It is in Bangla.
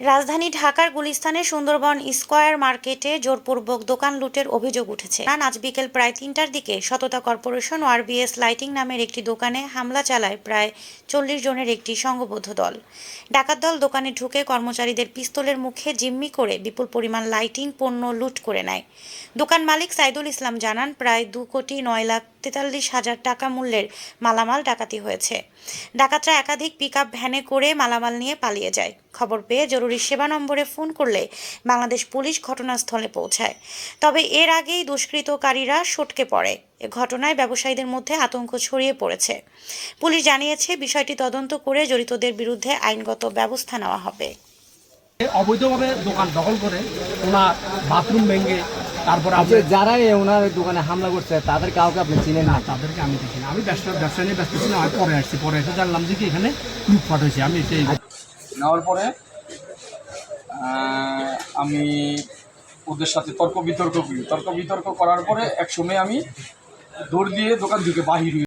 রাজধানী ঢাকার গুলিস্তানের সুন্দরবন স্কয়ার মার্কেটে জোরপূর্বক দোকান লুটের অভিযোগ উঠেছে। আজ বিকেল প্রায় ৩টার দিকে সততা কর্পোরেশন ও আরবিএস লাইটিং নামের একটি দোকানে হামলা চালায় প্রায় ৪০ জনের একটি সংঘবদ্ধ দল। ডাকাত দল দোকানে ঢুকে কর্মচারীদের পিস্তলের মুখে জিম্মি করে বিপুল পরিমাণ লাইটিং পণ্য লুট করে নেয়। দোকান মালিক সাইদুল ইসলাম জানান, প্রায় ২,৯,৪৩,০০০ টাকা মূল্যের মালামাল ডাকাতি হয়েছে। ডাকাতরা একাধিক পিকআপ ভ্যানে করে মালামাল নিয়ে পালিয়ে যায়। খবর পেয়ে জরুরি সেবা নম্বরে ফোন করলে বাংলাদেশ পুলিশ ঘটনাস্থলে পৌঁছায়। তবে এর আগেই দুষ্কৃতকারীরা সটকে পড়ে। এ ঘটনায় ব্যবসায়ীদের মধ্যে আতঙ্ক ছড়িয়ে পড়েছে। পুলিশ জানিয়েছে, বিষয়টি তদন্ত করে জড়িতদের বিরুদ্ধে আইনগত ব্যবস্থা নেওয়া হবে। অবৈধভাবে দোকান দখল করে ওনার বাথরুম ভেঙে তারপর যারা ওনার দোকানে হামলা করছে তাদের কাউকে আপনি চিনেন না? তাদেরকে আমি দেখি না। আমি ব্যবসা নিয়ে ব্যস্ত ছিলাম। আমি পরে এসে জানলাম যে কি এখানে লুটপাট হয়েছে। আমি সেই নেওয়ার পরে আমি ওদের সাথে তর্ক বিতর্ক করার পরে এক সময় আমি দৌড় দিয়ে দোকান থেকে বাহির হই।